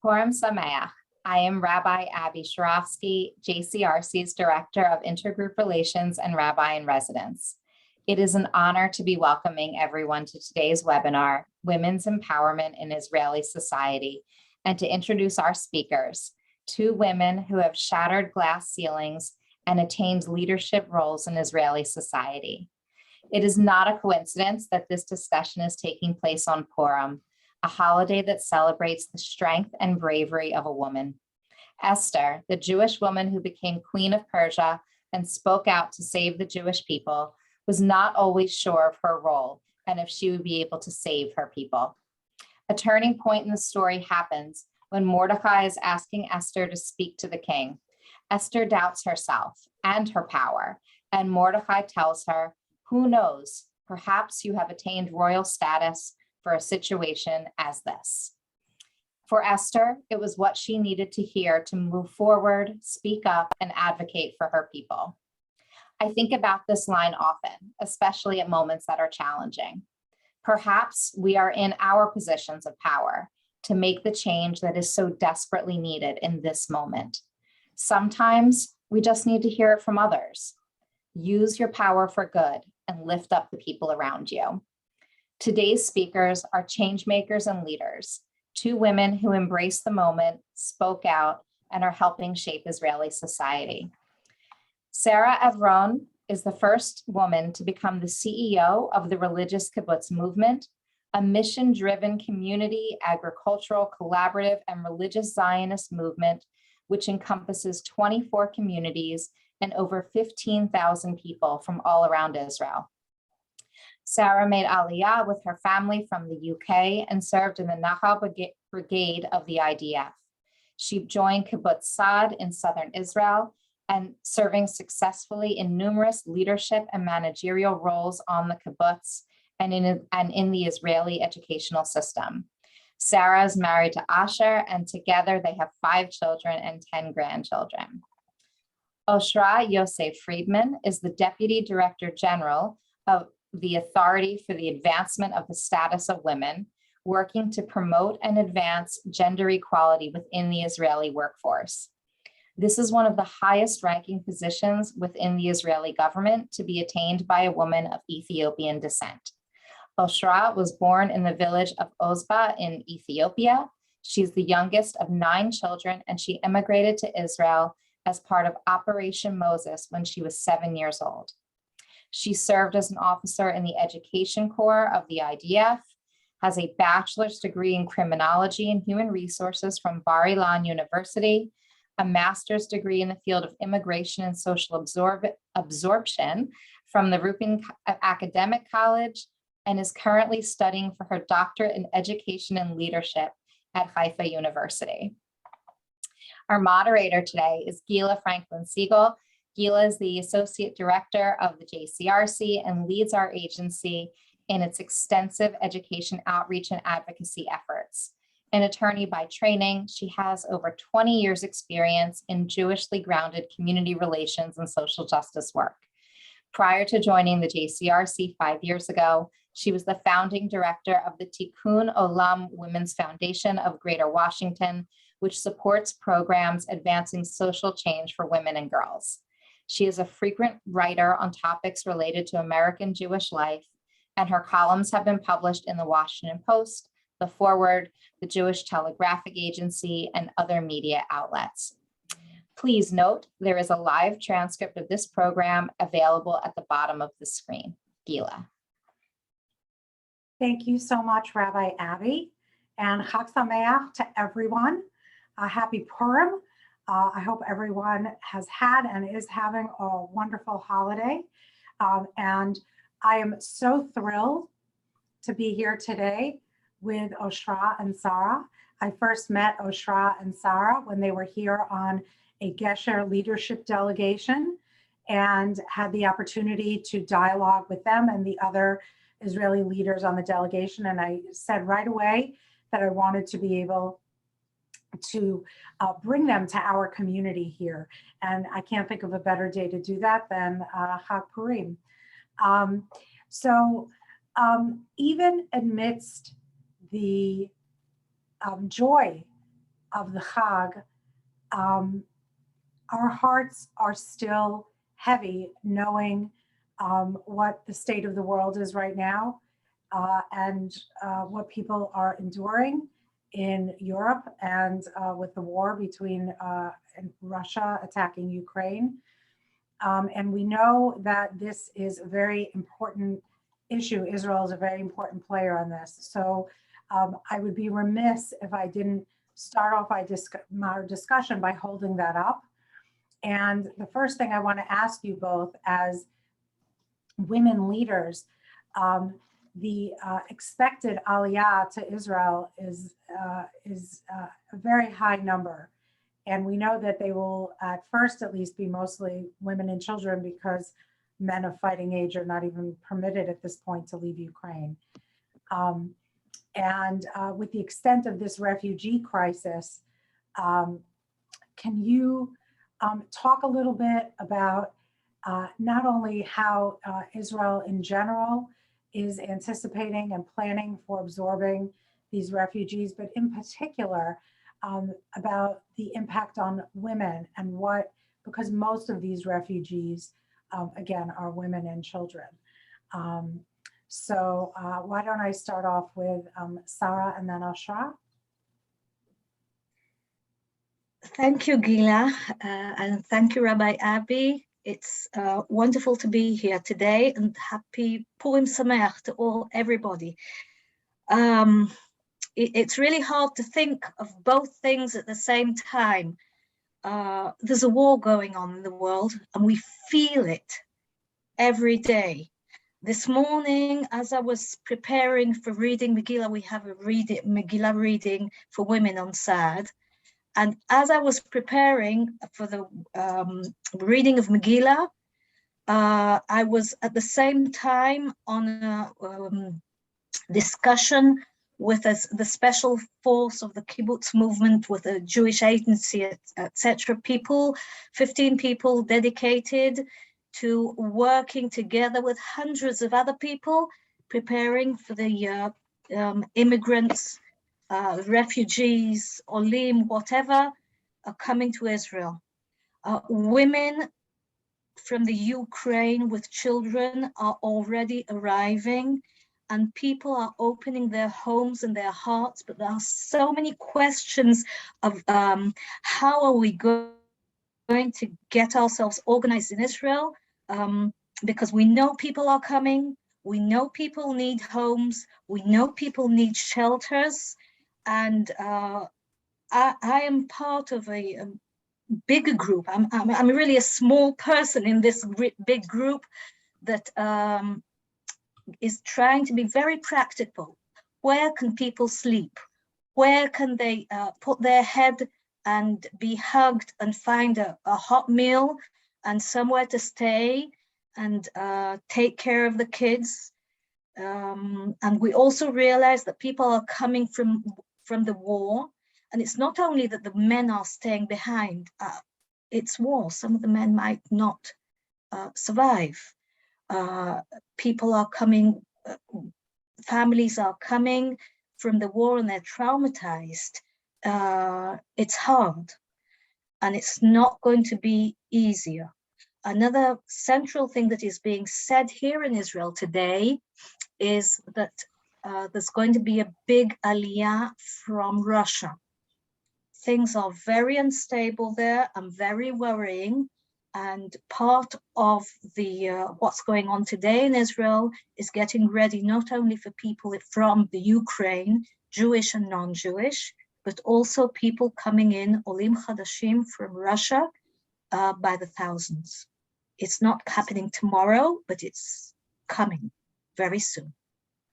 Purim Sameach. I am Rabbi Abby Shorofsky, JCRC's Director of Intergroup Relations and Rabbi in Residence. It is an honor to be welcoming everyone to today's webinar, Women's Empowerment in Israeli Society, and to introduce our speakers, two women who have shattered glass ceilings and attained leadership roles in Israeli society. It is not a coincidence that this discussion is taking place on Purim, a holiday that celebrates the strength and bravery of a woman. Esther, the Jewish woman who became Queen of Persia and spoke out to save the Jewish people, was not always sure of her role and if she would be able to save her people. A turning point in the story happens when Mordecai is asking Esther to speak to the king. Esther doubts herself and her power, and Mordecai tells her, "Who knows, perhaps you have attained royal status for a situation as this." For Esther, it was what she needed to hear to move forward, speak up, and advocate for her people. I think about this line often, especially at moments that are challenging. Perhaps we are in our positions of power to make the change that is so desperately needed in this moment. Sometimes we just need to hear it from others. Use your power for good and lift up the people around you. Today's speakers are change makers and leaders, two women who embraced the moment, spoke out, and are helping shape Israeli society. Sarah Evron is the first woman to become the CEO of the Religious Kibbutz Movement, a mission-driven community, agricultural, collaborative, and religious Zionist movement, which encompasses 24 communities and over 15,000 people from all around Israel. Sarah made Aliyah with her family from the UK and served in the Nahal Brigade of the IDF. She joined Kibbutz Saad in southern Israel and serving successfully in numerous leadership and managerial roles on the kibbutz and in the Israeli educational system. Sarah is married to Asher, and together they have 5 children and 10 grandchildren. Oshra Yosef Friedman is the Deputy Director General of the Authority for the Advancement of the Status of Women, working to promote and advance gender equality within the Israeli workforce. This is one of the highest ranking positions within the Israeli government to be attained by a woman of Ethiopian descent. Oshra was born in the village of Ozba in Ethiopia. She's the youngest of 9 children, and she immigrated to Israel as part of Operation Moses when she was 7 years old. She served as an officer in the Education Corps of the IDF, has a bachelor's degree in criminology and human resources from Bar Ilan University, a master's degree in the field of immigration and social absorption from the Rupin Academic College, and is currently studying for her doctorate in education and leadership at Haifa University. Our moderator today is Guila Franklin Siegel. Guila is the Associate Director of the JCRC and leads our agency in its extensive education outreach and advocacy efforts. An attorney by training, she has over 20 years experience in Jewishly grounded community relations and social justice work. Prior to joining the JCRC 5 years ago, she was the founding director of the Tikkun Olam Women's Foundation of Greater Washington, which supports programs advancing social change for women and girls. She is a frequent writer on topics related to American Jewish life, and her columns have been published in the Washington Post, The Forward, the Jewish Telegraphic Agency, and other media outlets. Please note, there is a live transcript of this program available at the bottom of the screen. Guila. Thank you so much, Rabbi Abby, and Chag Sameach to everyone. Happy Purim. I hope everyone has had and is having a wonderful holiday. And I am so thrilled to be here today with Oshra and Sarah. I first met Oshra and Sarah when they were here on a Gesher leadership delegation and had the opportunity to dialogue with them and the other Israeli leaders on the delegation. And I said right away that I wanted to be able to bring them to our community here. And I can't think of a better day to do that than Chag Purim. Even amidst the joy of the Chag, our hearts are still heavy knowing what the state of the world is right now and what people are enduring in Europe and with the war between Russia attacking Ukraine. And we know that this is a very important issue. Israel is a very important player on this. So I would be remiss if I didn't start off our discussion by holding that up. And the first thing I want to ask you both as women leaders, the expected aliyah to Israel is a very high number. And we know that they will at first at least be mostly women and children because men of fighting age are not even permitted at this point to leave Ukraine. With the extent of this refugee crisis, can you talk a little bit about not only how Israel in general is anticipating and planning for absorbing these refugees, but in particular about the impact on women and what, because most of these refugees, again, are women and children. So why don't I start off with Sarah and then Oshra? Thank you, Guila, and thank you, Rabbi Abby. It's wonderful to be here today, and happy Purim Sameach to everybody. It's really hard to think of both things at the same time. There's a war going on in the world, and we feel it every day. This morning, as I was preparing for reading Megillah, we have a Megillah reading for women on Sad. And as I was preparing for the reading of Megillah, I was at the same time on a discussion with the special force of the Kibbutz Movement, with a Jewish agency, etc. 15 people dedicated to working together with hundreds of other people, preparing for the immigrants, refugees, olim, whatever, are coming to Israel. Women from the Ukraine with children are already arriving, and people are opening their homes and their hearts, but there are so many questions of how are we going to get ourselves organized in Israel, because we know people are coming, we know people need homes, we know people need shelters, and I am part of a bigger group. I'm really a small person in this big group that is trying to be very practical. Where can people sleep? Where can they put their head and be hugged and find a hot meal and somewhere to stay and take care of the kids? And we also realize that people are coming from the war. And it's not only that the men are staying behind, it's war. Some of the men might not survive. People are coming, families are coming from the war and they're traumatized. It's hard and it's not going to be easier. Another central thing that is being said here in Israel today is that there's going to be a big aliyah from Russia. Things are very unstable there and very worrying. And part of the what's going on today in Israel is getting ready not only for people from the Ukraine, Jewish and non-Jewish, but also people coming in, Olim Chadashim from Russia, by the thousands. It's not happening tomorrow, but it's coming very soon.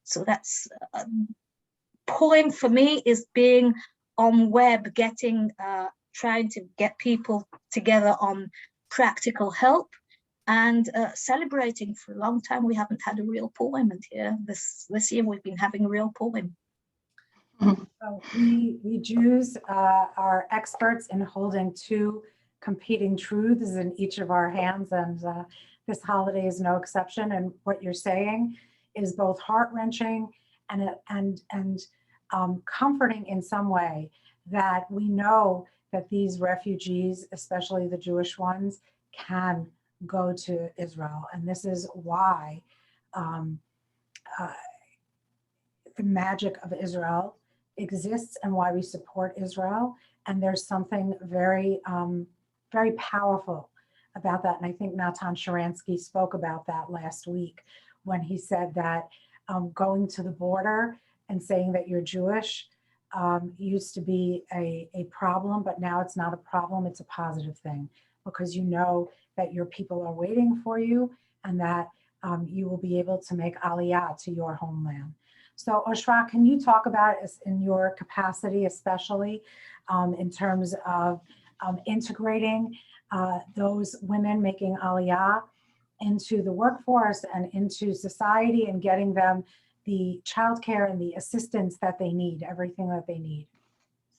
So that's Purim for me is being on web, trying to get people together on practical help and celebrating. For a long time we haven't had a real Purim, and here this year we've been having a real Purim. So we Jews are experts in holding two competing truths in each of our hands, and this holiday is no exception. And what you're saying is both heart-wrenching and comforting in some way, that we know that these refugees, especially the Jewish ones, can go to Israel. And this is why the magic of Israel exists and why we support Israel. And there's something very, very powerful about that. And I think Natan Sharansky spoke about that last week when he said that going to the border and saying that you're Jewish used to be a problem, but now it's not a problem, it's a positive thing, because you know that your people are waiting for you and that you will be able to make aliyah to your homeland. So Oshra, can you talk about in your capacity, especially in terms of integrating those women making aliyah into the workforce and into society and getting them the childcare and the assistance that they need, everything that they need?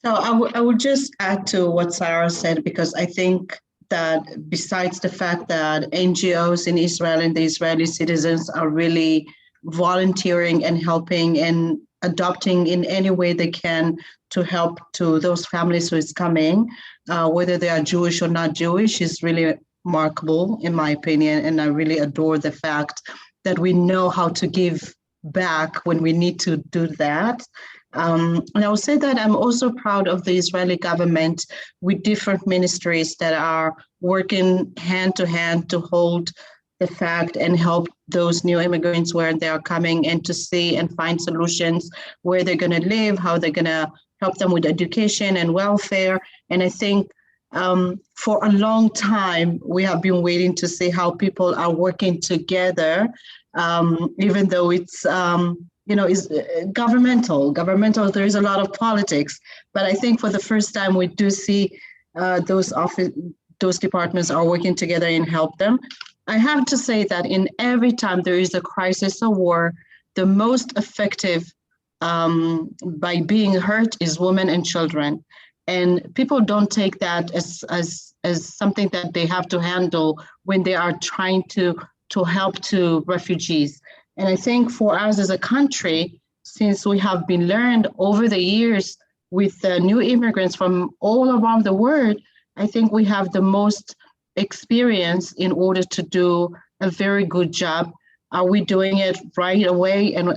So I would just add to what Sarah said, because I think that besides the fact that NGOs in Israel and the Israeli citizens are really volunteering and helping and adopting in any way they can to help to those families who is coming, whether they are Jewish or not Jewish, is really remarkable in my opinion. And I really adore the fact that we know how to give back when we need to do that. And I will say that I'm also proud of the Israeli government with different ministries that are working hand to hand to hold the fact and help those new immigrants where they are coming and to see and find solutions where they're going to live, how they're going to help them with education and welfare. And I think for a long time, we have been waiting to see how people are working together, even though it's, is governmental, there is a lot of politics. But I think for the first time, we do see those departments are working together and help them. I have to say that in every time there is a crisis or war, the most effective by being hurt is women and children. And people don't take that as something that they have to handle when they are trying to help to refugees. And I think for us as a country, since we have been learned over the years with new immigrants from all around the world, I think we have the most experience in order to do a very good job. Are we doing it right away? And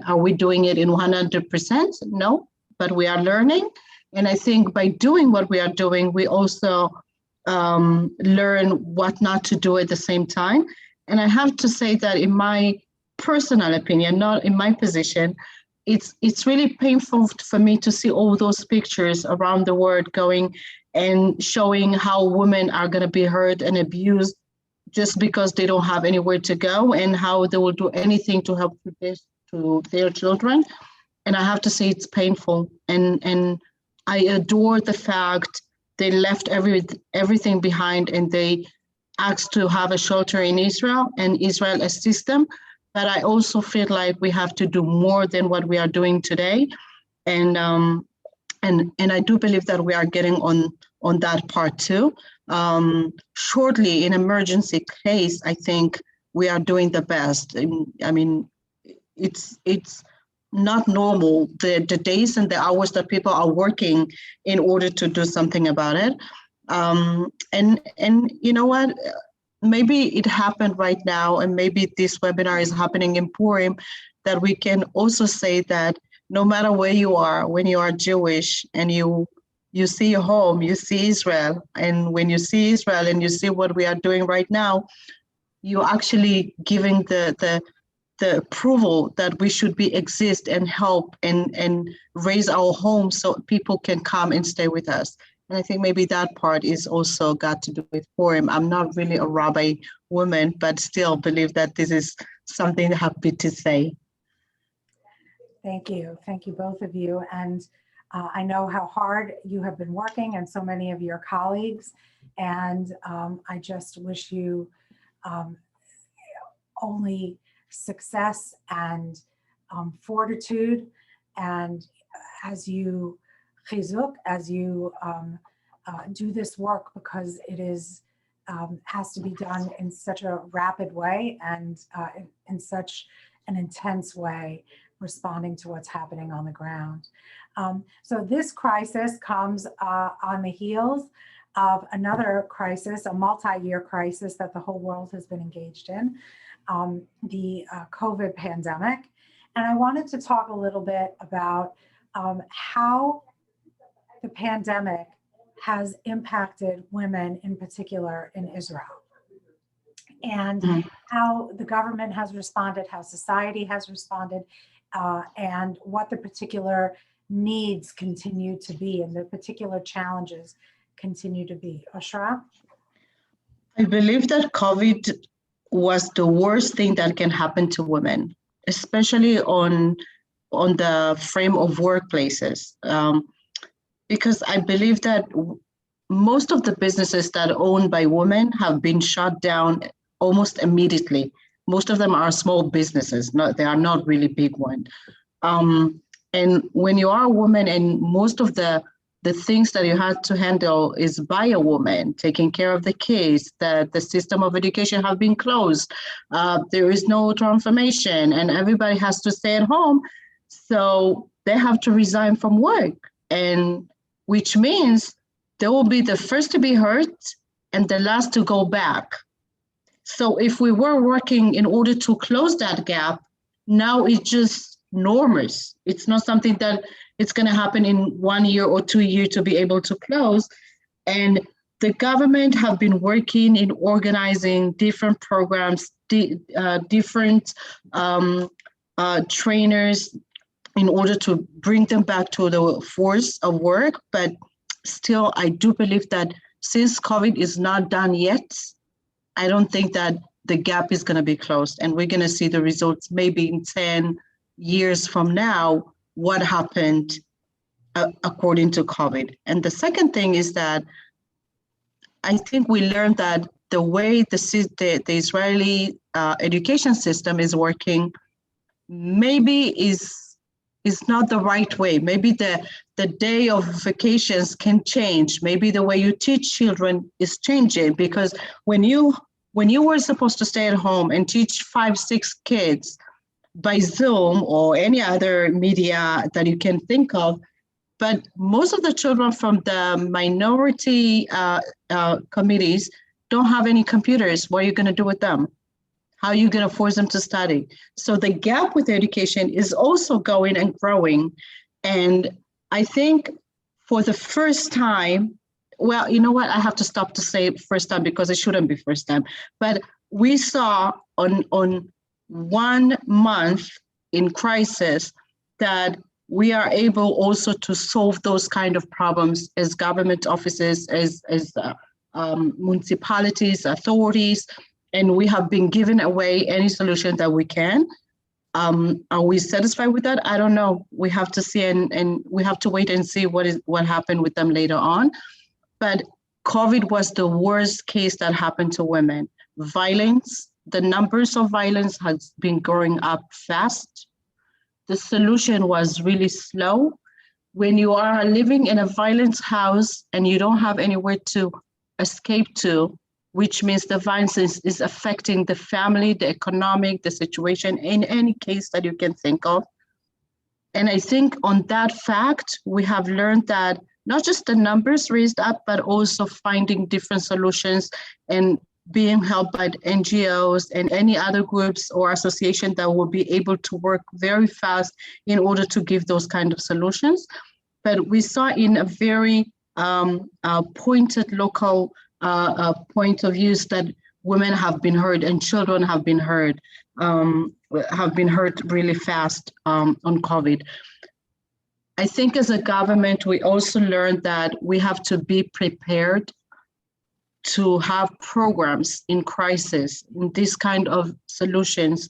are we doing it in 100%? No, but we are learning. And I think by doing what we are doing, we also learn what not to do at the same time. And I have to say that in my personal opinion, not in my position, it's really painful for me to see all those pictures around the world going and showing how women are going to be hurt and abused just because they don't have anywhere to go, and how they will do anything to help to their children. And I have to say it's painful. And I adore the fact they left everything behind and they asked to have a shelter in Israel, and Israel assists them. But I also feel like we have to do more than what we are doing today. And I do believe that we are getting on that part too. Shortly, in emergency case, I think we are doing the best. I mean, it's not normal the days and the hours that people are working in order to do something about it. And you know what? Maybe it happened right now, and maybe this webinar is happening in Purim, that we can also say that no matter where you are, when you are Jewish and you see your home, you see Israel, and when you see Israel and you see what we are doing right now, you're actually giving the approval that we should exist and help and raise our home so people can come and stay with us. And I think maybe that part is also got to do with Purim. I'm not really a rabbi woman, but still believe that this is something happy to say. Thank you. Thank you, both of you. And I know how hard you have been working, and so many of your colleagues. And I just wish you only success and fortitude. And as you chizuk, as you do this work, because it is has to be done in such a rapid way and in such an intense way. responding to what's happening on the ground. So this crisis comes on the heels of another crisis, a multi-year crisis that the whole world has been engaged in, the COVID pandemic. And I wanted to talk a little bit about how the pandemic has impacted women in particular in Israel, and how the government has responded, how society has responded, and what the particular needs continue to be and the particular challenges continue to be. Oshra? I believe that COVID was the worst thing that can happen to women, especially on the frame of workplaces. Because I believe that most of the businesses that are owned by women have been shut down almost immediately. Most of them are small businesses, they are not really big ones. And when you are a woman and most of the things that you had to handle is by a woman, taking care of the kids, that the system of education have been closed, there is no transformation and everybody has to stay at home. So they have to resign from work, and which means they will be the first to be hurt and the last to go back. So if we were working in order to close that gap, now it's just enormous. It's not something that it's going to happen in 1 year or 2 years to be able to close. And the government have been working in organizing different programs, different trainers in order to bring them back to the force of work. But still, I do believe that since COVID is not done yet, I don't think that the gap is going to be closed, and we're going to see the results maybe in 10 years from now, what happened according to COVID. And the second thing is that I think we learned that the way the Israeli education system is working maybe is not the right way. Maybe the day of vacations can change. Maybe the way you teach children is changing, because when you were supposed to stay at home and teach 5-6 kids by Zoom or any other media that you can think of, but most of the children from the minority committees don't have any computers. What are you going to do with them? How are you going to force them to study? So the gap with education is also going and growing. And I think for the first time, well, you know what? I have to stop to say first time because it shouldn't be first time. But we saw on 1 month in crisis that we are able also to solve those kind of problems as government offices, as municipalities, authorities, and we have been giving away any solution that we can. Are we satisfied with that? I don't know. We have to see, and we have to wait and see what happened with them later on. But COVID was the worst case that happened to women. Violence, the numbers of violence has been growing up fast. The solution was really slow. When you are living in a violence house and you don't have anywhere to escape to, which means the violence is affecting the family, the economic, the situation, in any case that you can think of. And I think on that fact, we have learned that not just the numbers raised up, but also finding different solutions and being helped by NGOs and any other groups or association that will be able to work very fast in order to give those kind of solutions. But we saw in a very pointed local point of views that women have been heard and children have been heard really fast on COVID. I think as a government, we also learned that we have to be prepared to have programs in crisis, in this kind of solutions,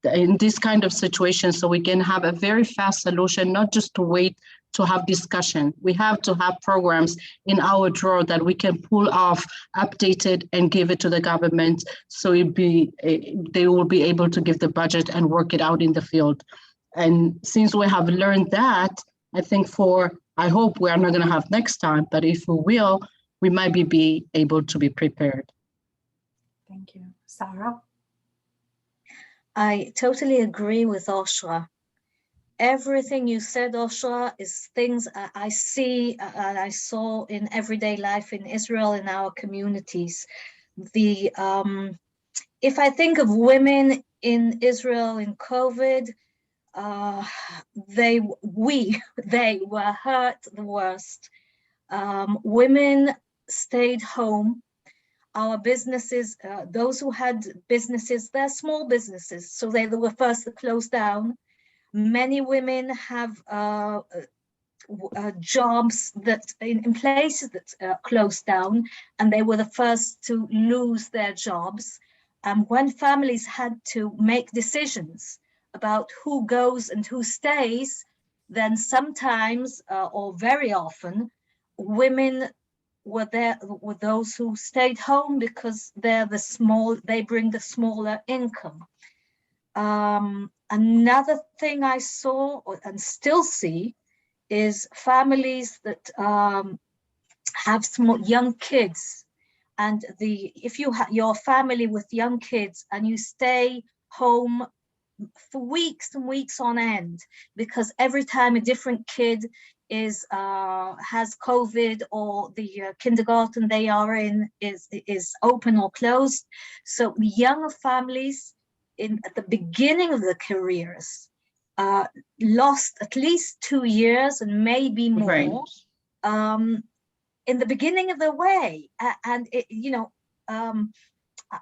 in this kind of situations, so we can have a very fast solution, not just to wait to have discussion. We have to have programs in our drawer that we can pull off, update it, and give it to the government, so they will be able to give the budget and work it out in the field. And since we have learned that, I think I hope we are not going to have next time, but if we will, we might be able to be prepared. Thank you. Sarah? I totally agree with Oshra. everything you said, Oshra, is things I see and I saw in everyday life in Israel, in our communities. If I think of women in Israel in COVID, they were hurt the worst. Women stayed home. Our businesses, those who had businesses, they're small businesses, so they were first to close down. Many women have jobs that in places that closed down, and they were the first to lose their jobs. When families had to make decisions about who goes and who stays, then sometimes or very often, women were those who stayed home because they bring the smaller income. Another thing I saw and still see is families that have young kids, and if you have your family with young kids and you stay home for weeks and weeks on end, because every time a different kid has COVID, or the kindergarten they are in is open or closed, so the younger families at the beginning of their careers lost at least 2 years and maybe more. Right. In the beginning of the way, and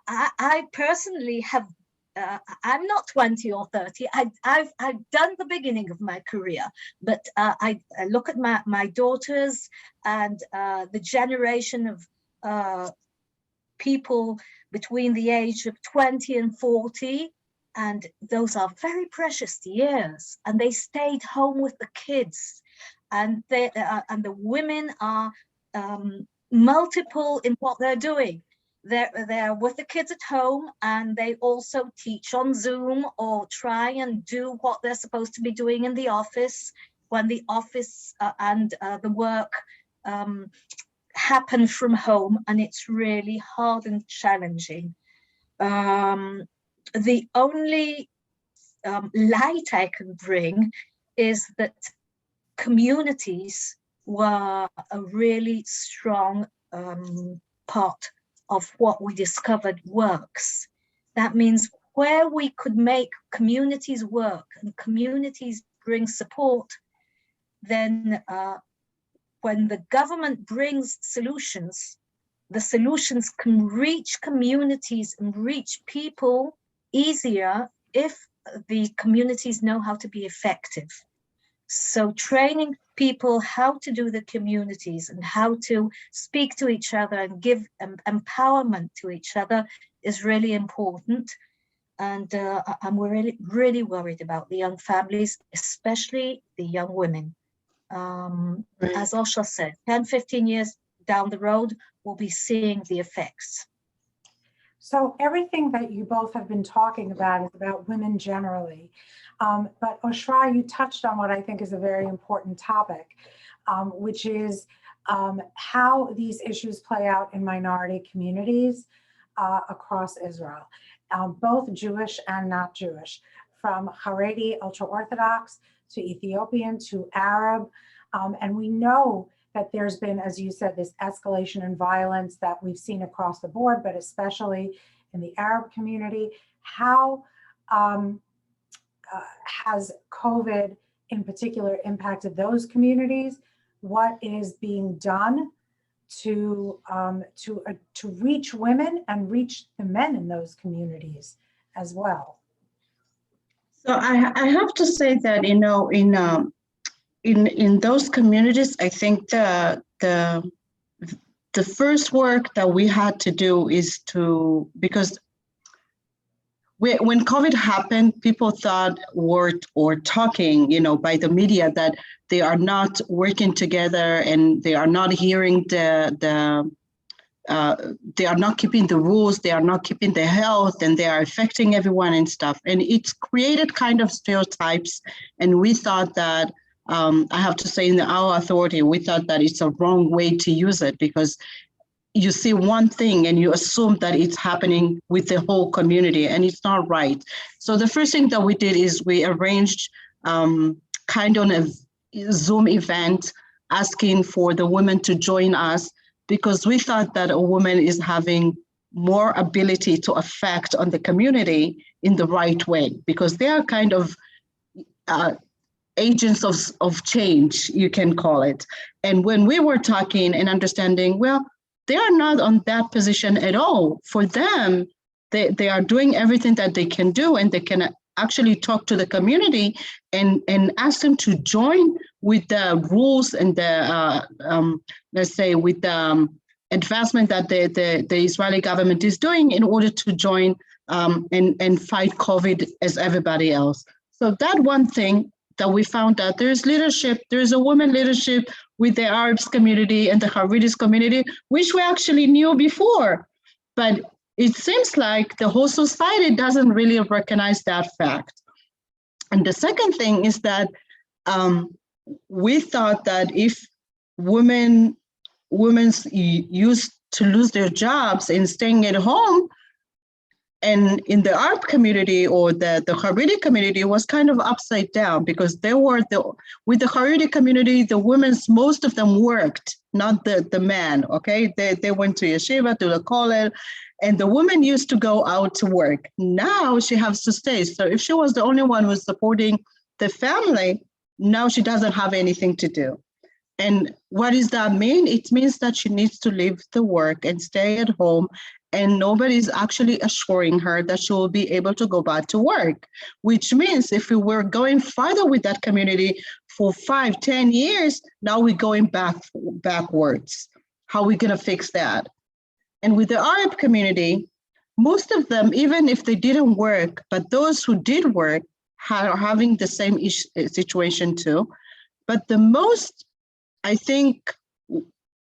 I personally have. I'm not 20 or 30. I've done the beginning of my career, but I look at my daughters and the generation of people between the age of 20 and 40, and those are very precious years, and they stayed home with the kids, and the women are multiple in what they're doing. They're with the kids at home, and they also teach on Zoom or try and do what they're supposed to be doing in the office when the office and the work happen from home, and it's really hard and challenging. The only light I can bring is that communities were a really strong part of what we discovered works. That means where we could make communities work and communities bring support, then when the government brings solutions, the solutions can reach communities and reach people easier if the communities know how to be effective. So training people how to do the communities and how to speak to each other and give empowerment to each other is really important. And I'm really, really worried about the young families, especially the young women. Right. As Oshra said, 10, 15 years down the road, we'll be seeing the effects. So everything that you both have been talking about is about women generally. But Oshra, you touched on what I think is a very important topic, which is how these issues play out in minority communities across Israel, both Jewish and not Jewish, from Haredi, ultra-Orthodox, to Ethiopian, to Arab. And we know that there's been, as you said, this escalation in violence that we've seen across the board, but especially in the Arab community. How has COVID in particular impacted those communities? What is being done to reach women and reach the men in those communities as well? So I have to say that, you know, in those communities, I think the first work that we had to do is because when COVID happened, people thought or talking, you know, by the media that they are not working together and they are not hearing they are not keeping the rules, they are not keeping the health, and they are affecting everyone and stuff. And it's created kind of stereotypes. And we thought that, I have to say, in our authority, we thought that it's a wrong way to use it, because you see one thing and you assume that it's happening with the whole community, and it's not right. So the first thing that we did is we arranged kind of a Zoom event asking for the women to join us, because we thought that a woman is having more ability to affect on the community in the right way, because they are kind of agents of change, you can call it. And when we were talking and understanding, well, they are not on that position at all. For them, they are doing everything that they can do, and they can actually talk to the community and ask them to join with the rules and the, let's say, with the advancement that the Israeli government is doing in order to join and fight COVID as everybody else. So that one thing that we found out, there's leadership, there's a woman leadership with the Arabs community and the Haredis community, which we actually knew before. But it seems like the whole society doesn't really recognize that fact. And the second thing is that we thought that if women used to lose their jobs and staying at home, and in the Arab community or the Haredi community was kind of upside down, because with the Haredi community, the women's, most of them worked, not the men, okay? They went to yeshiva, to the kollel, and the woman used to go out to work. Now she has to stay. So if she was the only one who was supporting the family, now she doesn't have anything to do. And what does that mean? It means that she needs to leave the work and stay at home, and nobody's actually assuring her that she will be able to go back to work, which means if we were going further with that community for 5-10 years, now we're going backwards. How are we gonna fix that? And with the Arab community, most of them, even if they didn't work, but those who did work are having the same situation too. But the most, I think,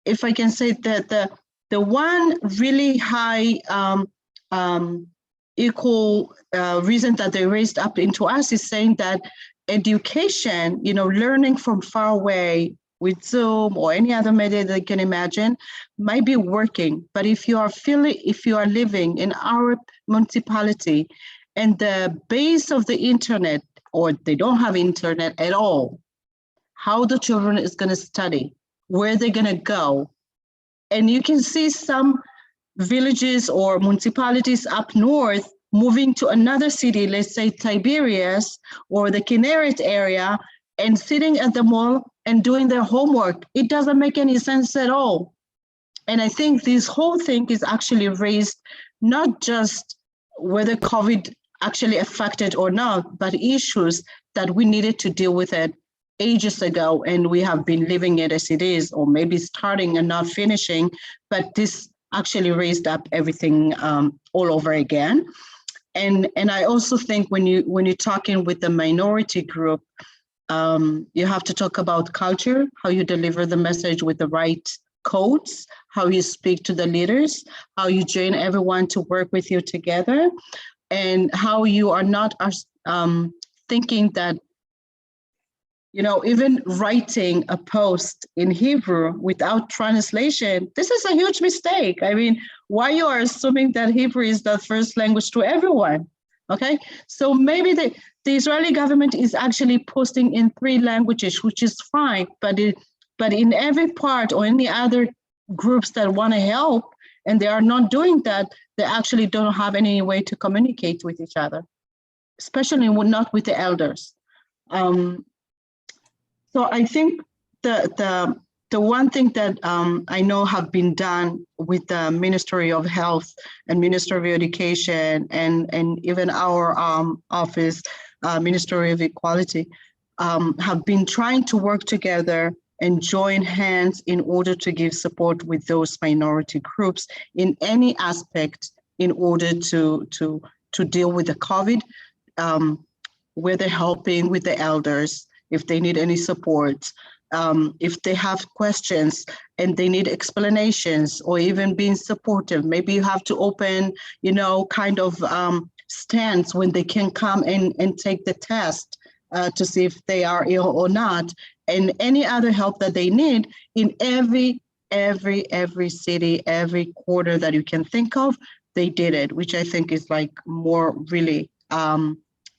if I can say that the one really high equal reason that they raised up into us is saying that education, learning from far away with Zoom or any other media that you can imagine might be working. But if you are living in our municipality and the base of the internet, or they don't have internet at all, how the children is going to study, where they're going to go. And you can see some villages or municipalities up north moving to another city, let's say Tiberias or the Kinneret area, and sitting at the mall and doing their homework. It doesn't make any sense at all. And I think this whole thing is actually raised not just whether COVID actually affected or not, but issues that we needed to deal with it ages ago, and we have been living it as it is, or maybe starting and not finishing, but this actually raised up everything all over again. And I also think when you're talking with the minority group, you have to talk about culture, how you deliver the message with the right codes, how you speak to the leaders, how you join everyone to work with you together, and how you are not thinking that, even writing a post in Hebrew without translation, this is a huge mistake. I mean, why you are assuming that Hebrew is the first language to everyone? Okay, so maybe the Israeli government is actually posting in 3 languages, which is fine, but in every part or any other groups that want to help and they are not doing that, they actually don't have any way to communicate with each other, especially not with the elders. So I think the one thing that I know have been done with the Ministry of Health and Ministry of Education and even our office, Ministry of Equality, have been trying to work together and join hands in order to give support with those minority groups in any aspect in order to deal with the COVID, whether helping with the elders, if they need any support, if they have questions and they need explanations or even being supportive. Maybe you have to open, kind of stands when they can come and take the test to see if they are ill or not, and any other help that they need in every city, every quarter that you can think of, they did it, which I think is like more really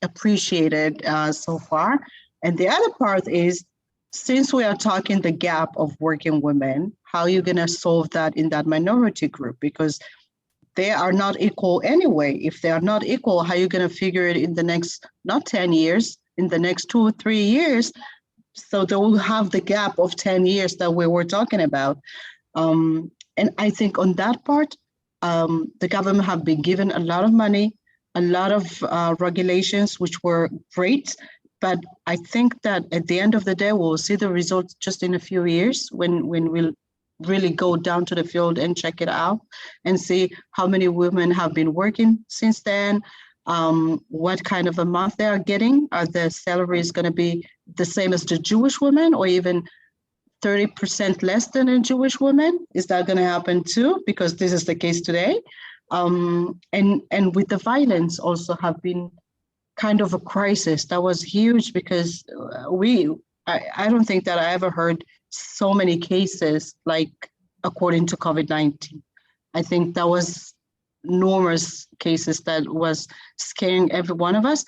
appreciated so far. And the other part is, since we are talking the gap of working women, how are you going to solve that in that minority group? Because they are not equal anyway. If they are not equal, how are you going to figure it in the next, not 10 years, in the next 2 or 3 years? So they will have the gap of 10 years that we were talking about. And I think on that part, the government have been given a lot of money, a lot of regulations, which were great. But I think that at the end of the day, we'll see the results just in a few years when we'll really go down to the field and check it out and see how many women have been working since then, what kind of a month they are getting. Are the salaries going to be the same as the Jewish women or even 30% less than a Jewish woman? Is that going to happen too? Because this is the case today. And with the violence also have been kind of a crisis that was huge, because I don't think that I ever heard so many cases like according to COVID-19. I think that was numerous cases that was scaring every one of us.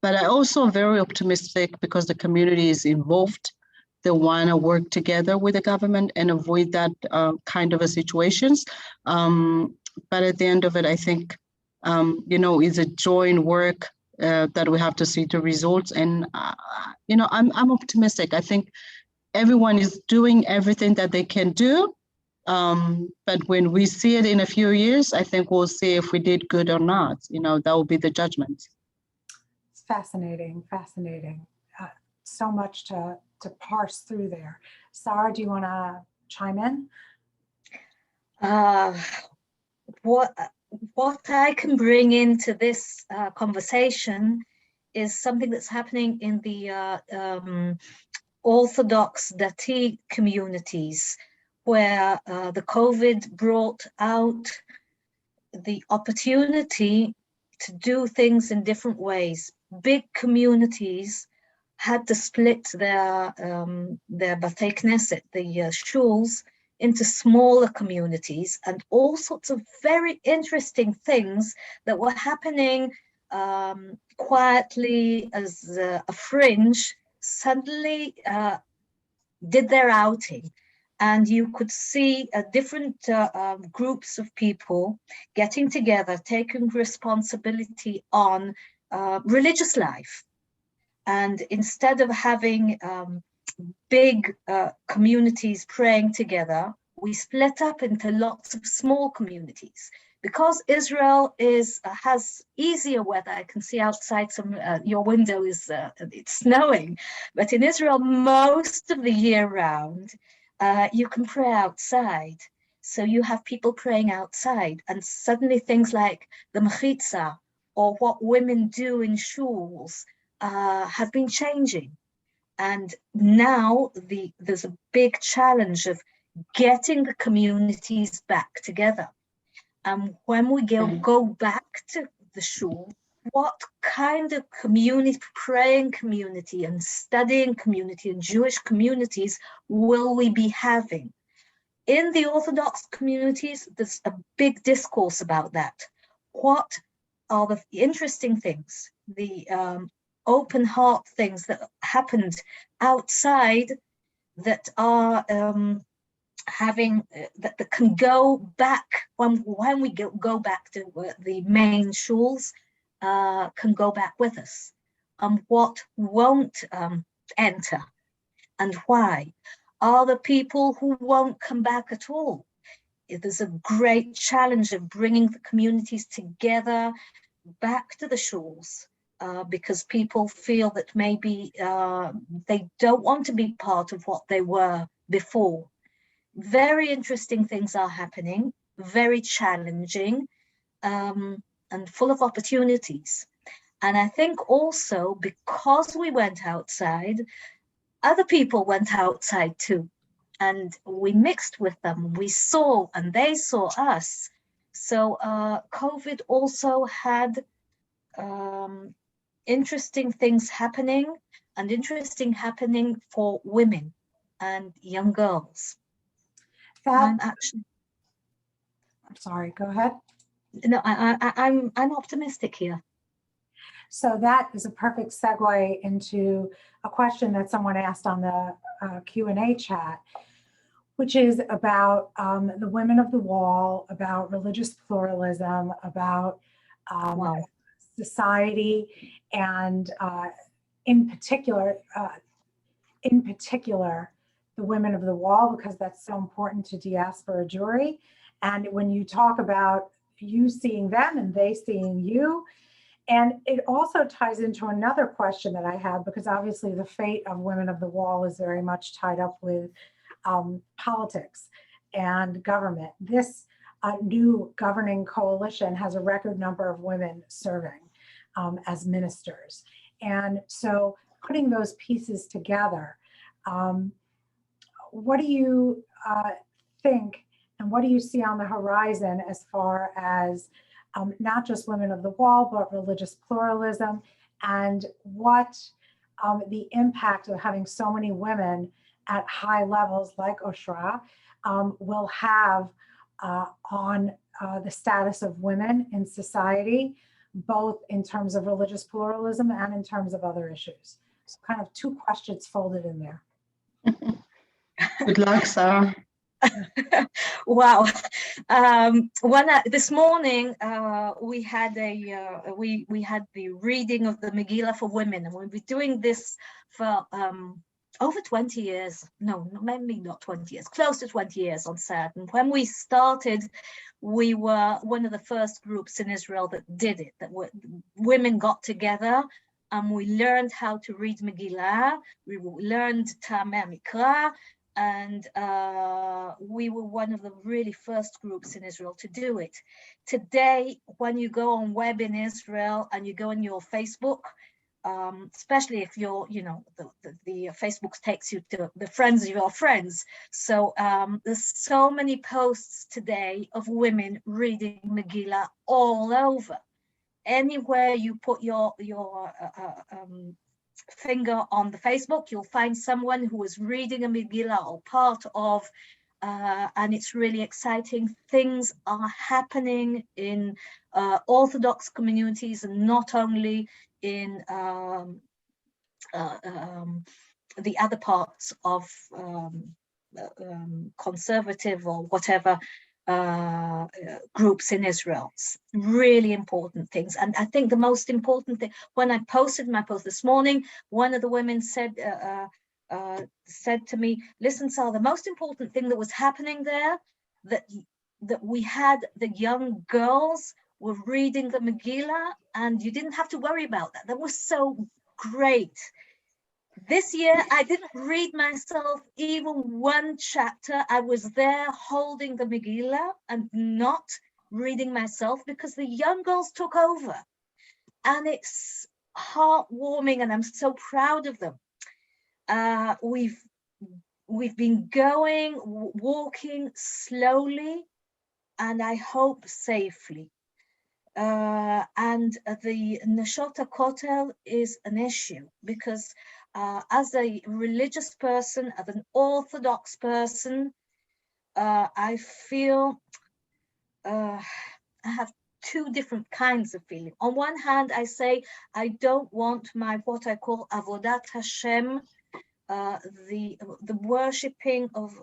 But I also very optimistic because the community is involved. They want to work together with the government and avoid that kind of a situations. But at the end of it, I think, it's a joint work that we have to see the results. And, I'm optimistic. I think everyone is doing everything that they can do. But when we see it in a few years, I think we'll see if we did good or not. That will be the judgment. It's fascinating. So much to parse through there. Sarah, do you want to chime in? What I can bring into this conversation is something that's happening in the Orthodox Dati communities, where the COVID brought out the opportunity to do things in different ways. Big communities had to split their Batei Knesset, the shuls, into smaller communities, and all sorts of very interesting things that were happening quietly as a fringe suddenly did their outing. And you could see different groups of people getting together, taking responsibility on religious life. And instead of having big communities praying together, we split up into lots of small communities. Because Israel has easier weather, I can see outside your window is it's snowing, but in Israel most of the year round you can pray outside. So you have people praying outside, and suddenly things like the mechitza or what women do in shuls have been changing. And now there's a big challenge of getting the communities back together. And when we go back to the shul, what kind of community, praying community and studying community and Jewish communities will we be having? In the Orthodox communities, there's a big discourse about that. What are the interesting things, the open heart things that happened outside that are that can go back when we go back to the main shuls, can go back with us, and what won't enter and why are the people who won't come back at all. There's a great challenge of bringing the communities together back to the shuls, because people feel that maybe they don't want to be part of what they were before. Very interesting things are happening, very challenging, and full of opportunities. And I think also because we went outside, other people went outside too. And we mixed with them, we saw and they saw us. So COVID also had interesting things happening, and interesting happening for women and young girls. I'm sorry, go ahead. No, I'm optimistic here. So that is a perfect segue into a question that someone asked on the Q&A chat, which is about the women of the wall, about religious pluralism, about Wow. society, and in particular, the women of the wall, because that's so important to diaspora Jewry. And when you talk about you seeing them and they seeing you, and it also ties into another question that I have, because obviously the fate of women of the wall is very much tied up with politics and government. This new governing coalition has a record number of women serving as ministers. And so putting those pieces together, what do you think, and what do you see on the horizon as far as not just women of the wall, but religious pluralism, and what the impact of having so many women at high levels like Oshra will have on the status of women in society, both in terms of religious pluralism and in terms of other issues? So kind of two questions folded in there. Good luck, Sarah. Wow. This morning we had we had the reading of the Megillah for women, and we've been doing this for over 20 years. No, maybe not 20 years, close to 20 years on certain. When we started, we were one of the first groups in Israel that did it, that women got together and we learned how to read Megillah. We learned Tameh Mikra, and we were one of the really first groups in Israel to do it. Today, when you go on web in Israel and you go on your Facebook, especially if you're, you know, the Facebook takes you to the friends of your friends. So there's so many posts today of women reading Megillah all over. Anywhere you put your finger on the Facebook, you'll find someone who is reading a Megillah or part of, and it's really exciting. Things are happening in Orthodox communities, and not only in the other parts of conservative or whatever groups in Israel. It's really important things. And I think the most important thing, when I posted my post this morning, one of the women said to me, listen, Sarah, the most important thing that was happening there, that we had the young girls were reading the Megillah, and you didn't have to worry about that. That was so great. This year, I didn't read myself even one chapter. I was there holding the Megillah and not reading myself because the young girls took over. And it's heartwarming, and I'm so proud of them. We've been going, walking slowly, and I hope safely. And the Nashot HaKotel is an issue because as a religious person, as an Orthodox person, I feel I have two different kinds of feeling. On one hand, I say I don't want my what I call Avodat Hashem, the worshipping of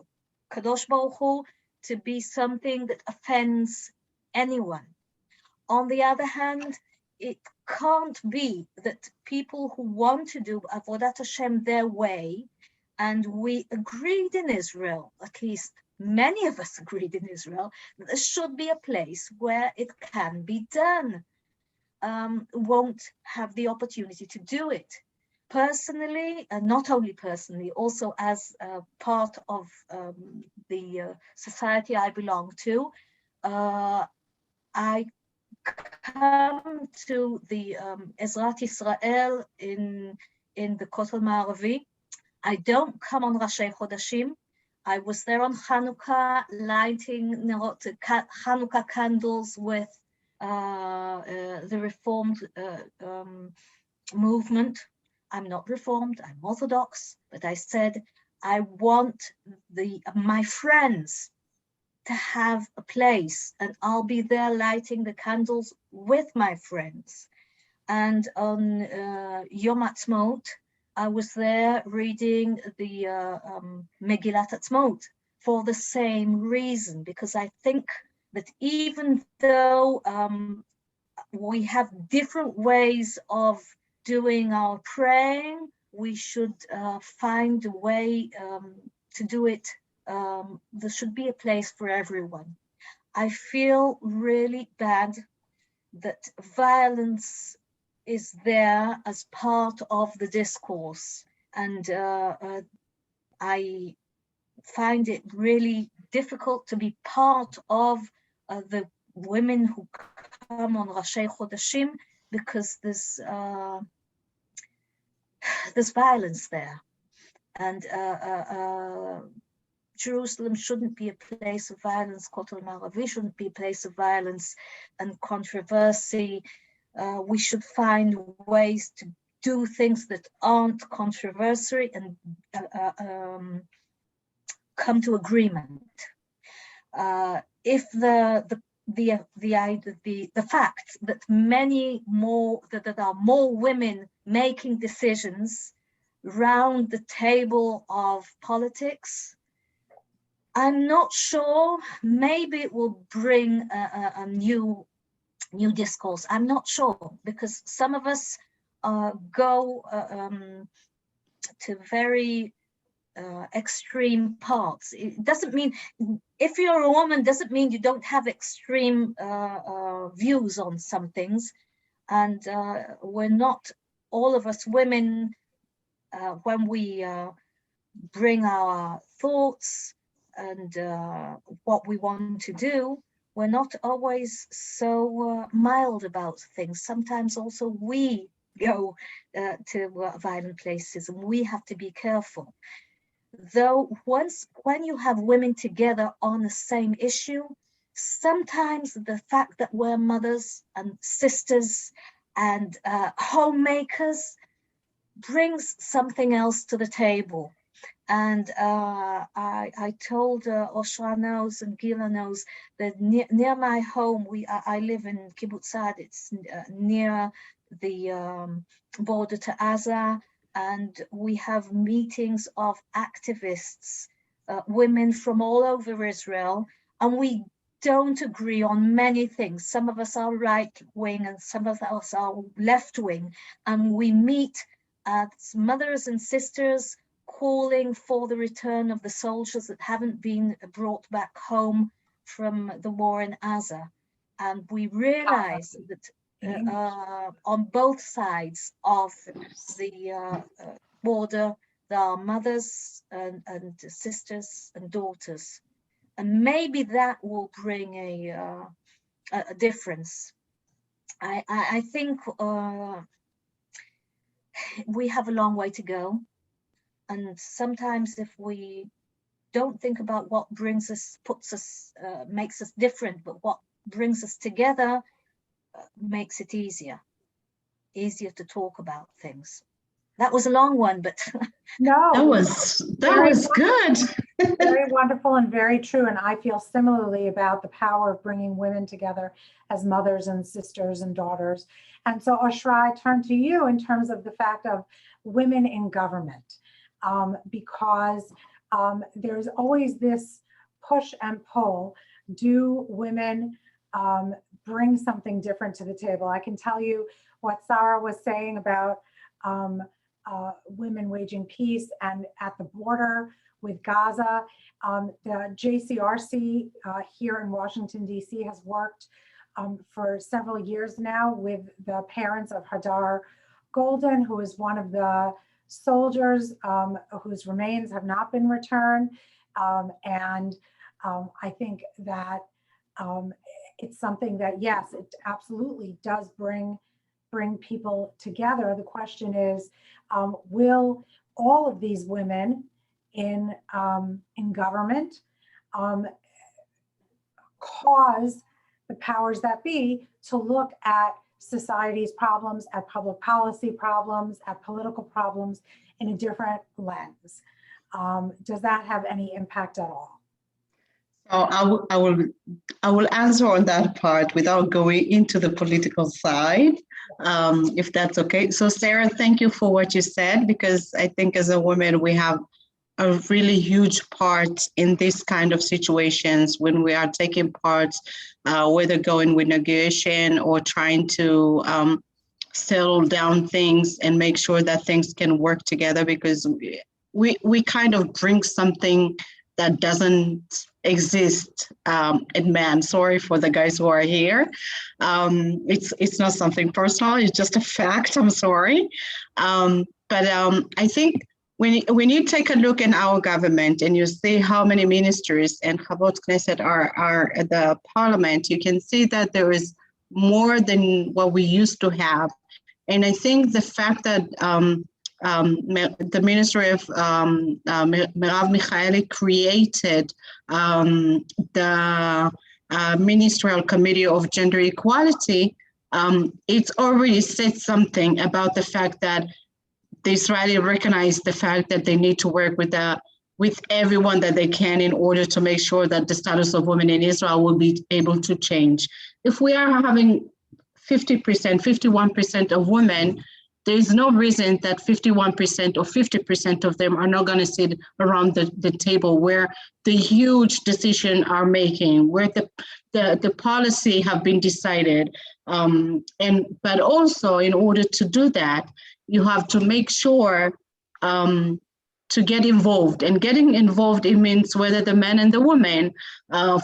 Kadosh Baruch Hu, to be something that offends anyone. On the other hand, it can't be that people who want to do Avodat Hashem their way, and we agreed in Israel, at least many of us agreed in Israel, that there should be a place where it can be done, won't have the opportunity to do it. Personally, and not only personally, also as part of the society I belong to, I come to the Ezrat Yisrael in the Kotel Ma'aravi. I don't come on Rashi Chodashim. I was there on Hanukkah, lighting Hanukkah candles with the Reformed movement. I'm not Reformed, I'm Orthodox, but I said I want my friends to have a place, and I'll be there lighting the candles with my friends. And on Yom Ha'atzmaut, I was there reading the Megillat Atzmaut for the same reason, because I think that even though we have different ways of doing our praying, we should find a way to do it. There should be a place for everyone. I feel really bad that violence is there as part of the discourse, and I find it really difficult to be part of the women who come on Rashi Chodashim, because there's violence there, and Jerusalem shouldn't be a place of violence. Kotel Maravi shouldn't be a place of violence and controversy. We should find ways to do things that aren't controversial and come to agreement. If the fact that there are more women making decisions round the table of politics, I'm not sure. Maybe it will bring a new discourse. I'm not sure, because some of us go to very extreme parts. It doesn't mean, if you're a woman, doesn't mean you don't have extreme views on some things. And we're not, all of us women, when we bring our thoughts and what we want to do, we're not always so mild about things. Sometimes also we go to violent places, and we have to be careful. Though when you have women together on the same issue, sometimes the fact that we're mothers and sisters and homemakers brings something else to the table. And I told Oshra knows and Guila knows that near my home, I live in Kibbutz Sad. It's near the border to Gaza, and we have meetings of activists, women from all over Israel, and we don't agree on many things. Some of us are right wing and some of us are left wing, and we meet as mothers and sisters, calling for the return of the soldiers that haven't been brought back home from the war in Gaza. And we realize that on both sides of the border, there are mothers and sisters and daughters. And maybe that will bring a difference. I think we have a long way to go. And sometimes if we don't think about what brings us, makes us different, but what brings us together, makes it easier to talk about things. That was a long one, but No, that was good. Very wonderful and very true. And I feel similarly about the power of bringing women together as mothers and sisters and daughters. And so, Oshra, I turn to you in terms of the fact of women in government, because there's always this push and pull. Do women bring something different to the table? I can tell you what Sarah was saying about women waging peace and at the border with Gaza. The JCRC here in Washington, D.C. has worked for several years now with the parents of Hadar Golden, who is one of the soldiers whose remains have not been returned. And I think that it's something that, yes, it absolutely does bring people together. The question is, will all of these women in government cause the powers that be to look at society's problems, at public policy problems, at political problems in a different lens? Does that have any impact at all? So I will answer on that part without going into the political side, if that's okay. So Sarah, thank you for what you said, because I think as a woman, we have a really huge part in this kind of situations when we are taking part, whether going with negotiation or trying to settle down things and make sure that things can work together, because we kind of bring something that doesn't exist in man. Sorry for the guys who are here. It's not something personal, it's just a fact, I'm sorry. But I think when you take a look in our government and you see how many ministers and Chavot Knesset are at the parliament, you can see that there is more than what we used to have. And I think the fact that the Ministry of Merav Michaeli created the Ministerial Committee of Gender Equality, it's already said something about the fact that the Israeli recognize the fact that they need to work with everyone that they can in order to make sure that the status of women in Israel will be able to change. If we are having 50%, 51% of women, there is no reason that 51% or 50% of them are not going to sit around the table where the huge decisions are making, where the policy have been decided. But also in order to do that, you have to make sure to get involved. And getting involved, it means whether the man and the woman.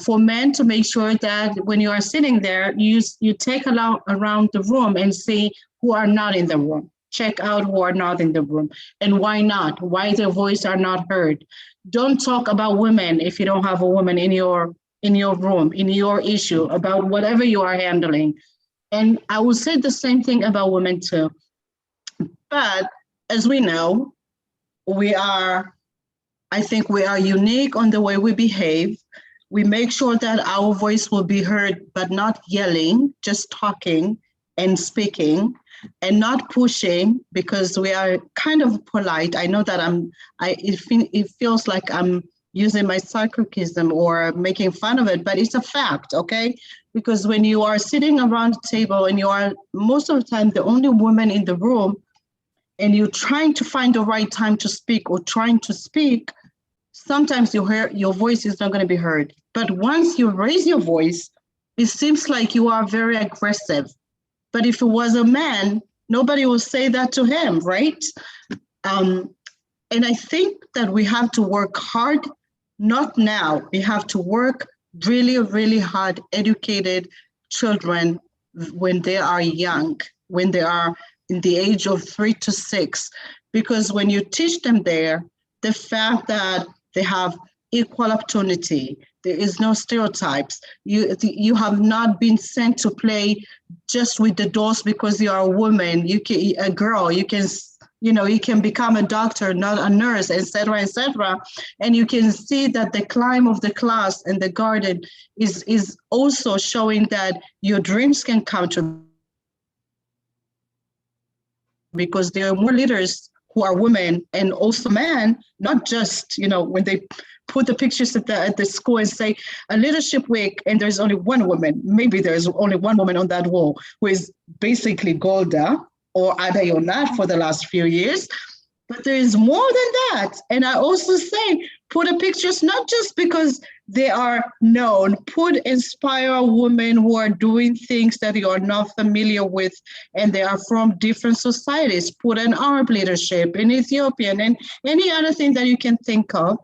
For men, to make sure that when you are sitting there, you take around the room and see who are not in the room. Check out who are not in the room and why not, why their voice are not heard. Don't talk about women if you don't have a woman in your room, in your issue, about whatever you are handling. And I will say the same thing about women too. But as we know, I think we are unique on the way we behave. We make sure that our voice will be heard, but not yelling, just talking and speaking and not pushing, because we are kind of polite. I know that it feels like I'm using my sarcasm or making fun of it, but it's a fact, okay? Because when you are sitting around the table and you are most of the time the only woman in the room, and you're trying to find the right time to speak or trying to speak, sometimes your voice is not going to be heard. But once you raise your voice, it seems like you are very aggressive. But if it was a man, nobody will say that to him, right? And I think that we have to work hard, not now. We have to work really, really hard, educated children when they are young, when they are in the age of 3 to 6, because when you teach them there, the fact that they have equal opportunity, there is no stereotypes. You have not been sent to play just with the dolls because you are a woman, a girl, you can become a doctor, not a nurse, etc., etc. And you can see that the climb of the class and the garden is also showing that your dreams can come true, because there are more leaders who are women and also men, not just, when they put the pictures at the school and say a leadership week and there's only one woman, maybe there's only one woman on that wall, who is basically Golda or Ada Yonat for the last few years. But there is more than that. And I also say, put the pictures not just because they are known, inspire women who are doing things that you are not familiar with, and they are from different societies. Put an Arab leadership, in Ethiopian, and any other thing that you can think of.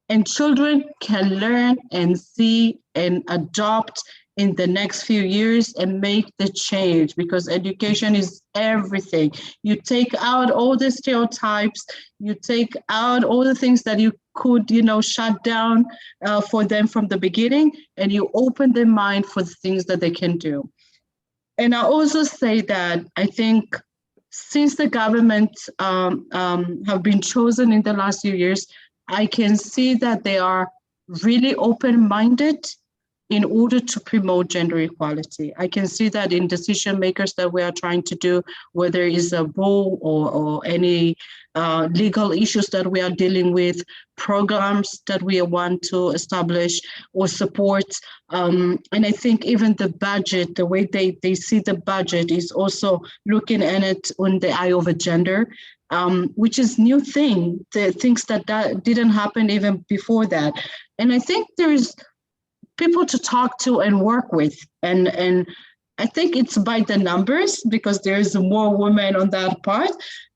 And children can learn and see and adopt in the next few years and make the change, because education is everything. You take out all the stereotypes, you take out all the things that you could, shut down for them from the beginning, and you open their mind for the things that they can do. And I also say that I think since the government have been chosen in the last few years, I can see that they are really open-minded in order to promote gender equality. I can see that in decision makers that we are trying to do, whether it's a rule or any legal issues that we are dealing with, programs that we want to establish or support. And I think even the budget, the way they see the budget is also looking at it on the eye of a gender, which is new thing, the things that didn't happen even before that. And I think there's people to talk to and work with. And I think it's by the numbers because there's more women on that part.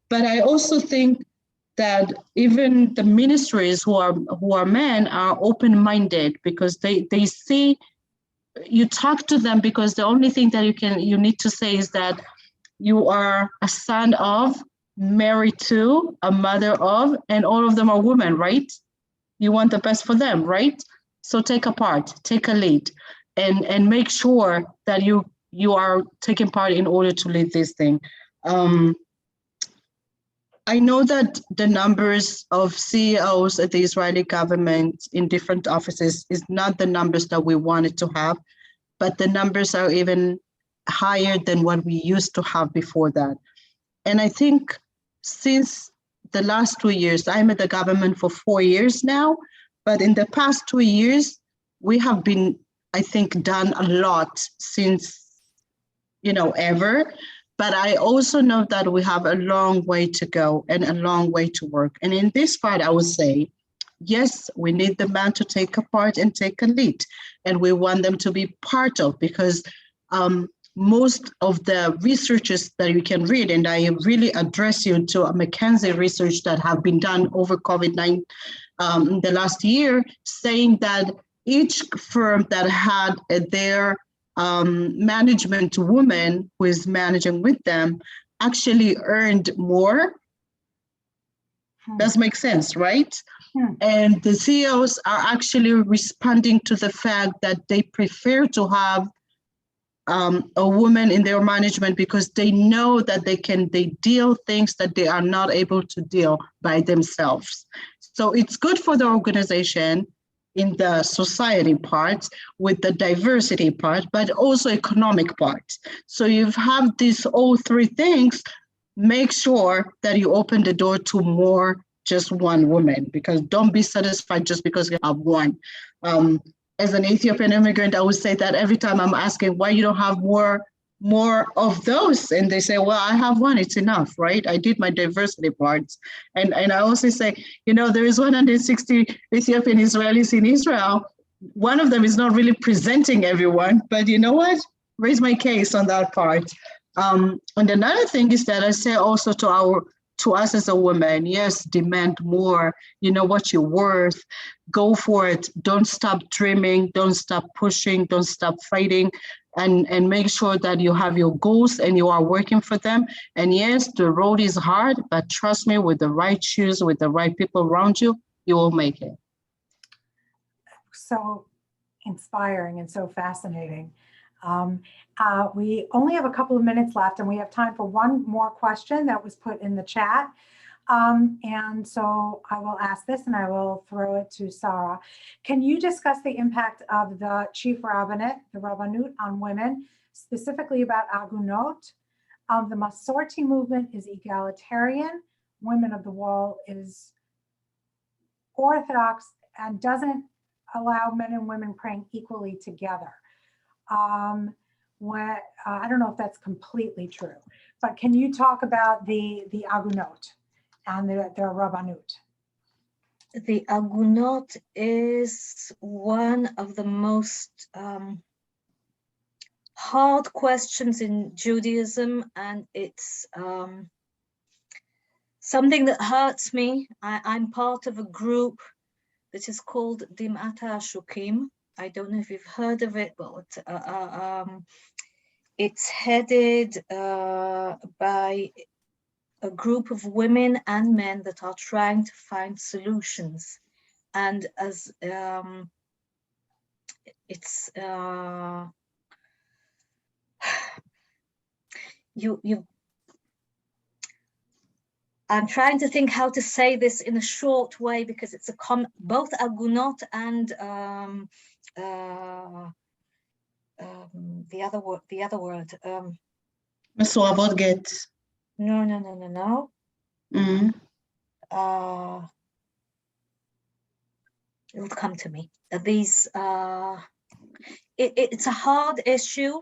But I also think that even the ministries who are men are open-minded because they see, you talk to them because the only thing that you need to say is that you are a son of, married to, a mother of, and all of them are women, right? You want the best for them, right? So take a part, take a lead, and make sure that you are taking part in order to lead this thing. I know that the numbers of CEOs at the Israeli government in different offices is not the numbers that we wanted to have, but the numbers are even higher than what we used to have before that. And I think since the last 2 years, I'm at the government for 4 years now, but in the past 2 years, we have been, I think, done a lot since, ever. But I also know that we have a long way to go and a long way to work. And in this part, I would say, yes, we need the man to take a part and take a lead. And we want them to be part of, because most of the researches that you can read, and I really address you to a McKinsey research that have been done over COVID-19 the last year, saying that each firm that had their management woman who is managing with them actually earned more. Does make sense, right? And the CEOs are actually responding to the fact that they prefer to have a woman in their management because they know that they deal things that they are not able to deal by themselves. So it's good for the organization in the society part with the diversity part, but also economic part. So you have these all three things, make sure that you open the door to more just one woman, because don't be satisfied just because you have one. As an Ethiopian immigrant, I would say that every time I'm asking why you don't have more of those, and they say, well, I have one, it's enough, right? I did my diversity parts. And I also say, there is 160 Ethiopian Israelis in Israel. One of them is not really presenting everyone, but you know what? Raise my case on that part. And another thing is that I say also to us as a woman, yes, demand more, what you're worth, go for it. Don't stop dreaming, don't stop pushing, don't stop fighting, and make sure that you have your goals and you are working for them. And yes, the road is hard, but trust me, with the right shoes, with the right people around you, you will make it. So inspiring and so fascinating. We only have a couple of minutes left, and we have time for one more question that was put in the chat. And so I will ask this, and I will throw it to Sarah. Can you discuss the impact of the chief rabbinate, the Rabbanut, on women, specifically about Agunot? The Masorti movement is egalitarian. Women of the Wall is Orthodox and doesn't allow men and women praying equally together. I don't know if that's completely true, but can you talk about the Agunot and the Rabbanut? The Agunot is one of the most hard questions in Judaism, and it's something that hurts me. I'm part of a group that is called Dim'at HaShukim. I don't know if you've heard of it, but it's headed by a group of women and men that are trying to find solutions. And as it's I'm trying to think how to say this in a short way because it's both agunot and the other word. Mesuavot get. No. Mm-hmm. It will come to me. These it's a hard issue,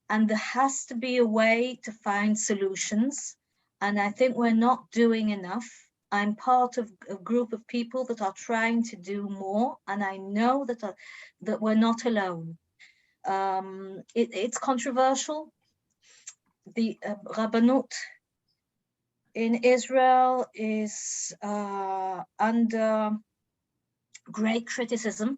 and there has to be a way to find solutions. And I think we're not doing enough. I'm part of a group of people that are trying to do more, and I know that we're not alone. It's controversial. The Rabbanut in Israel is under great criticism.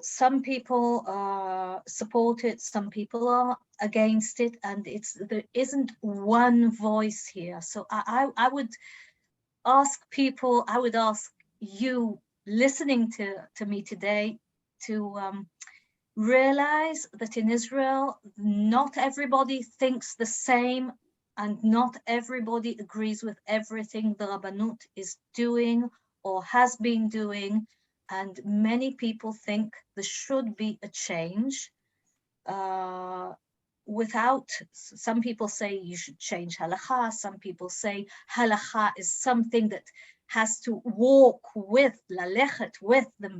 Some people support it, some people are against it, and there isn't one voice here. So I would ask people, I would ask you listening to me today to realize that in Israel, not everybody thinks the same, and not everybody agrees with everything the Rabbanut is doing or has been doing. And many people think there should be a change. Some people say you should change halakha. Some people say halakha is something that has to walk with, lalechet, with the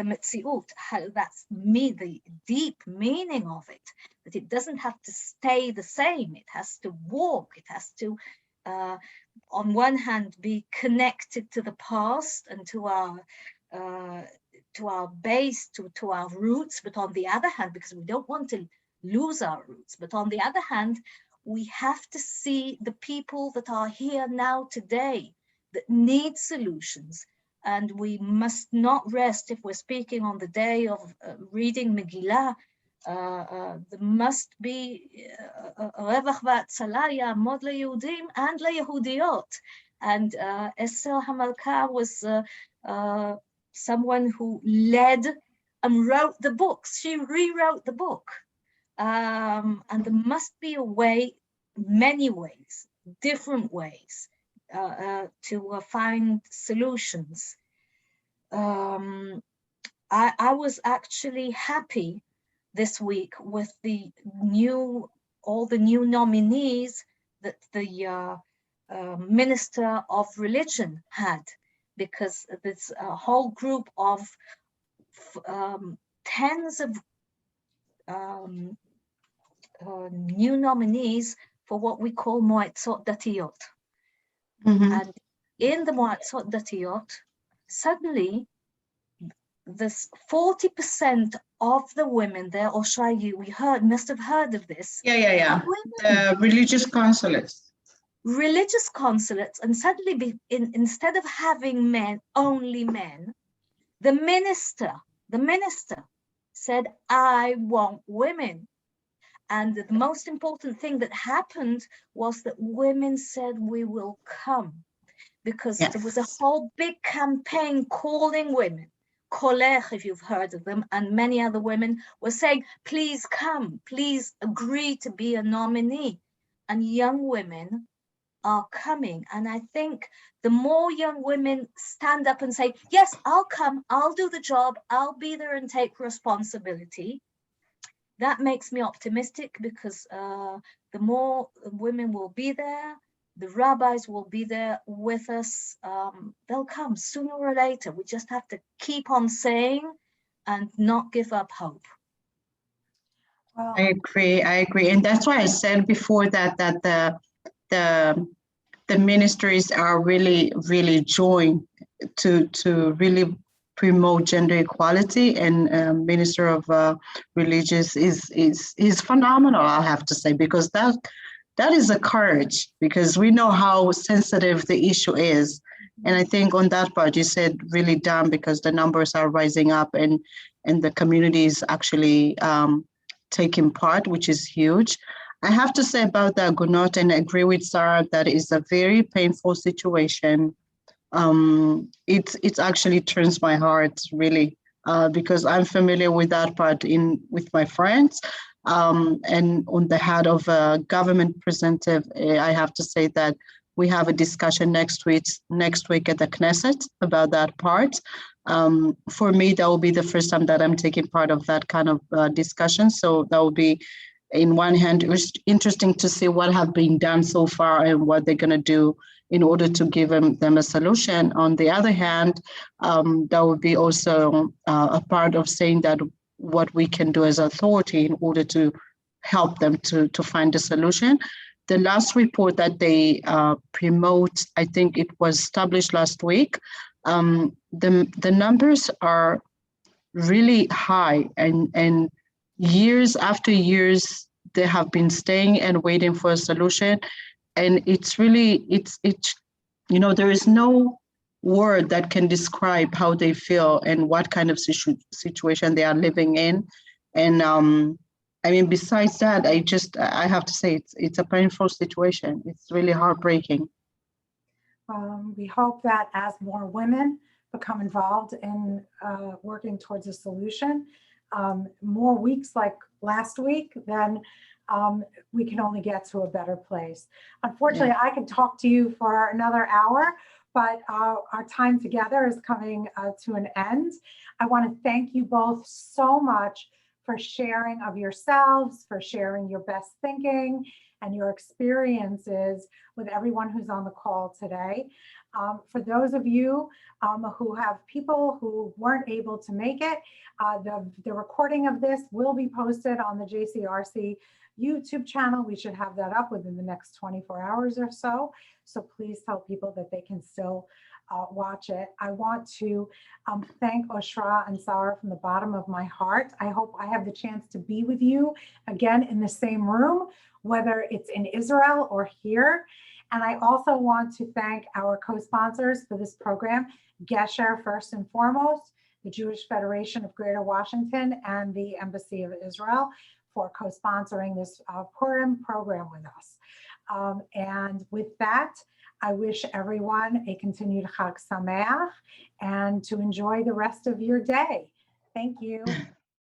metziut. That's the deep meaning of it, that it doesn't have to stay the same. It has to walk. It has to, on one hand, be connected to the past and to our base, to our roots, but on the other hand, because we don't want to lose our roots, but on the other hand, we have to see the people that are here now today that need solutions, and we must not rest. If we're speaking on the day of reading Megillah, there must be רווח והצלה יעמוד ליהודים and ליהודיות. And Esther Hamalka was someone who led and wrote the books. She rewrote the book. And there must be a way, many ways, different ways to find solutions. I was actually happy this week with all the new nominees that the Minister of Religion had, because there's a whole group of tens of new nominees for what we call Moetzot Datiyot. Mm-hmm. And in the Moetzot Datiyot, suddenly this 40% of the women there, Oshra, you must have heard of this. Yeah. The religious consulates. Religious consulates, and suddenly instead of having only men, the minister said, I want women. And the most important thing that happened was that women said, we will come, because there was a whole big campaign calling women. Kolech, if you've heard of them, and many other women were saying, please come, please agree to be a nominee. And young women are coming. And I think the more young women stand up and say, yes, I'll come, I'll do the job, I'll be there and take responsibility, that makes me optimistic, because the more women will be there, the rabbis will be there with us. They'll come sooner or later. We just have to keep on saying and not give up hope. Well, I agree. And that's why I said before that the ministries are really, really joined to really promote gender equality, and Minister of Religious is phenomenal, I'll have to say, because that is a courage, because we know how sensitive the issue is. And I think on that part, you said really done, because the numbers are rising up and the community is actually taking part, which is huge. I have to say about the Agunot, and I agree with Sarah, that is a very painful situation. It actually turns my heart, really, because I'm familiar with that part with my friends. And on the head of a government representative, I have to say that we have a discussion next week at the Knesset about that part. For me, that will be the first time that I'm taking part of that kind of discussion. So that will be, in one hand, interesting to see what have been done so far and what they're going to do in order to give them a solution. On the other hand, that would be also a part of saying that what we can do as authority in order to help them to find a solution. The last report that they promote, I think it was established last week, the numbers are really high, and years after years, they have been staying and waiting for a solution. And it's really, there is no word that can describe how they feel and what kind of situation they are living in. And I mean, besides that, I have to say it's a painful situation. It's really heartbreaking. We hope that as more women become involved in working towards a solution, more weeks like last week, then we can only get to a better place. Unfortunately, I can talk to you for another hour, but our time together is coming to an end. I want to thank you both so much for sharing of yourselves, for sharing your best thinking and your experiences with everyone who's on the call today. For those of you who have people who weren't able to make it, the recording of this will be posted on the JCRC YouTube channel. We should have that up within the next 24 hours or so. So please tell people that they can still watch it. I want to thank Oshra and Sarah from the bottom of my heart. I hope I have the chance to be with you again in the same room, whether it's in Israel or here. And I also want to thank our co-sponsors for this program, Gesher first and foremost, the Jewish Federation of Greater Washington, and the Embassy of Israel for co-sponsoring this Purim program with us. And with that, I wish everyone a continued Chag Sameach and to enjoy the rest of your day. Thank you.